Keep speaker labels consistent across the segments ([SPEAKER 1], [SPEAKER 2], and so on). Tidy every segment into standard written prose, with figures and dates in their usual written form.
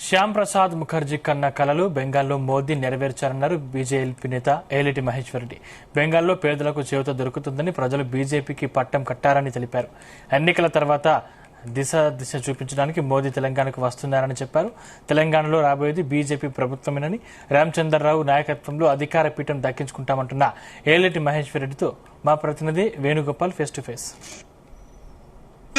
[SPEAKER 1] శ్యామ్ ప్రసాద్ ముఖర్జీ కన్న కలలు బెంగాల్లో మోదీ నెరవేర్చారన్నారు బీజేపీ నేత ఏలిటి మహేశ్వర్ రెడ్డి. బెంగాల్లో పేదలకు చేయూత దొరుకుతుందని ప్రజలు బీజేపీకి పట్టం కట్టారని తెలిపారు. ఎన్నికల తర్వాత దిశ చూపించడానికి మోదీ తెలంగాణకు వస్తున్నారని చెప్పారు. తెలంగాణలో రాబోయేది బీజేపీ ప్రభుత్వమేనని, రామచంద్రరావు నాయకత్వంలో అధికార పీఠం దక్కించుకుంటామంటున్న ఏలిటి మహేశ్వర్ రెడ్డితో మా ప్రతినిధి వేణుగోపాల్ ఫేస్ టు ఫేస్.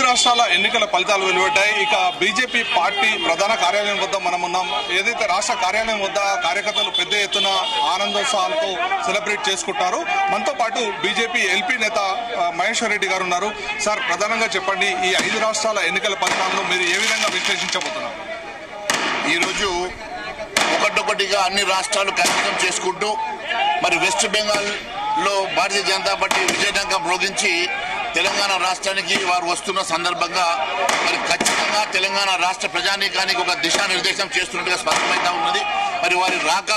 [SPEAKER 2] రాష్ట్రాల ఎన్నికల ఫలితాలు వెలువడ్డాయి. ఇక బీజేపీ పార్టీ ప్రధాన కార్యాలయం వద్ద మనం ఉన్నాం. ఏదైతే రాష్ట్ర కార్యాలయం వద్ద కార్యకర్తలు పెద్ద ఎత్తున ఆనందోత్సాహాలతో సెలబ్రేట్ చేసుకుంటారు. మనతో పాటు బీజేపీ ఎల్పీ నేత మహేశ్వర్ రెడ్డి గారు ఉన్నారు. సార్, ప్రధానంగా చెప్పండి, ఈ 5 రాష్ట్రాల ఎన్నికల ఫలితాలను మీరు ఏ విధంగా విశ్లేషించబోతున్నారు?
[SPEAKER 3] ఈరోజు ఒకటొకటిగా అన్ని రాష్ట్రాలు కైవసం చేసుకుంటూ మరి వెస్ట్ బెంగాల్ లో భారతీయ జనతా పార్టీ విజయడంకం మ్రోగించి తెలంగాణ రాష్ట్రానికి వారు వస్తున్న సందర్భంగా మరి ఖచ్చితంగా తెలంగాణ రాష్ట్ర ప్రజానీకానికి ఒక దిశానిర్దేశం చేస్తున్నట్టుగా స్పష్టమైతా ఉన్నది. మరి వారి రాక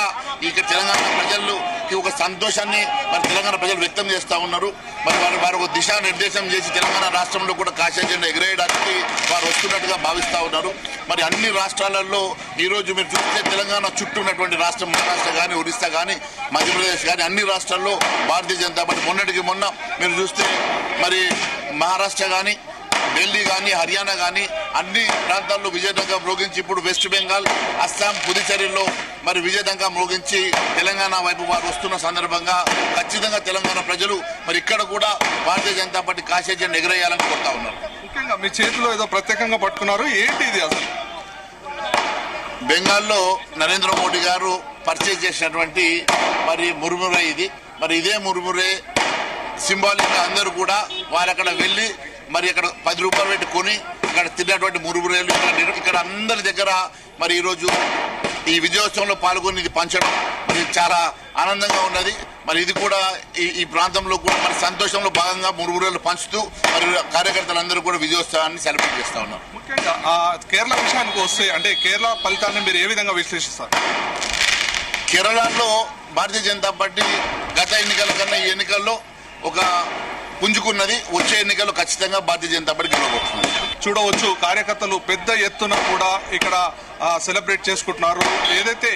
[SPEAKER 3] ఇక తెలంగాణ ప్రజలకి ఒక సంతోషాన్ని మరి తెలంగాణ ప్రజలు వ్యక్తం చేస్తూ ఉన్నారు. మరి వారు ఒక దిశానిర్దేశం చేసి తెలంగాణ రాష్ట్రంలో కూడా కాషాయ జెండా ఎగిరేయడానికి వారు వస్తున్నట్టుగా భావిస్తూ ఉన్నారు. మరి అన్ని రాష్ట్రాలలో ఈరోజు మీరు చూస్తే తెలంగాణ చుట్టూ ఉన్నటువంటి రాష్ట్రం మహారాష్ట్ర కానీ, ఒరిస్సా కానీ, మధ్యప్రదేశ్ కానీ అన్ని రాష్ట్రాల్లో భారతీయ జనతా పార్టీ మొన్నటికి మొన్న మీరు చూస్తే మరి మహారాష్ట్ర కానీ, ఢిల్లీ కానీ, హర్యానా కానీ అన్ని ప్రాంతాల్లో విజయదంగా మ్రోగించి ఇప్పుడు వెస్ట్ బెంగాల్, అస్సాం, పుదుచ్చేరిలో మరి విజయదంగా మ్రోగించి తెలంగాణ వైపు వారు వస్తున్న సందర్భంగా ఖచ్చితంగా తెలంగాణ ప్రజలు మరి ఇక్కడ కూడా భారతీయ జనతా పార్టీ కాషాయ జెండా ఎగరేయాలని కోరుతా ఉన్నారు.
[SPEAKER 2] ముఖ్యంగా మీ చేతిలో ఏదో ప్రత్యేకంగా పట్టుకున్నారు, ఏంటి ఇది అసలు?
[SPEAKER 3] బెంగాల్లో నరేంద్ర మోడీ గారు పర్చేజ్ చేసినటువంటి మరి మురుమురే ఇది. మరి ఇదే మురుమురే సింబాలిక్ గా అందరూ కూడా వారు అక్కడ వెళ్లి మరి అక్కడ 10 రూపాయలు పెట్టి కొని ఇక్కడ తిన్నటువంటి మురుమురేలు ఇక్కడ అందరి దగ్గర మరి ఈరోజు ఈ విజయోత్సవంలో పాల్గొని ఇది పంచడం మరి చాలా ఆనందంగా ఉన్నది. మరి ఇది కూడా ఈ ప్రాంతంలో కూడా మరి సంతోషంలో భాగంగా మురుమురేలు పంచుతూ మరి కార్యకర్తలందరూ కూడా విజయోత్సవాన్ని సెలబ్రేట్ చేస్తా ఉన్నారు.
[SPEAKER 2] ముఖ్యంగా కేరళ విషయానికి వస్తే, అంటే కేరళ ఫలితాన్ని మీరు ఏ విధంగా విశ్లేషిస్తారు?
[SPEAKER 3] కేరళలో భారతీయ జనతా పార్టీ గత ఎన్నికల కన్నా ఈ ఎన్నికల్లో ఒక పుంజుకున్నది. వచ్చే ఎన్నికల్లో ఖచ్చితంగా భారతీయ జనతా పార్టీ గెలవబోతున్నది.
[SPEAKER 2] చూడవచ్చు, కార్యకర్తలు పెద్ద ఎత్తున కూడా ఇక్కడ సెలబ్రేట్ చేసుకుంటున్నారు. ఏదైతే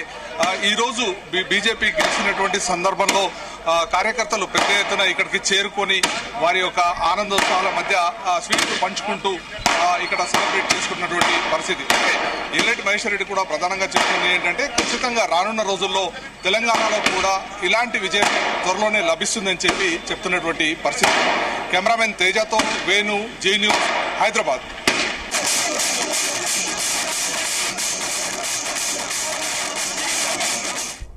[SPEAKER 2] ఈ రోజు బీజేపీ గెలిచినటువంటి సందర్భంలో కార్యకర్తలు పెద్ద ఎత్తున ఇక్కడికి చేరుకొని వారి యొక్క ఆనందోత్సవాల మధ్య స్వీట్లు పంచుకుంటూ ఇక్కడ సెలబ్రేట్ చేసుకున్నటువంటి పరిస్థితి. ఎల్లటి మహేశ్వర్ రెడ్డి కూడా ప్రధానంగా చెప్తుంది ఏంటంటే ఖచ్చితంగా రానున్న రోజుల్లో తెలంగాణలో కూడా ఇలాంటి విజయం త్వరలోనే లభిస్తుందని చెప్పి చెప్తున్నటువంటి పరిస్థితి. కెమెరామెన్ తేజతో వేణు, జీ న్యూస్, హైదరాబాద్.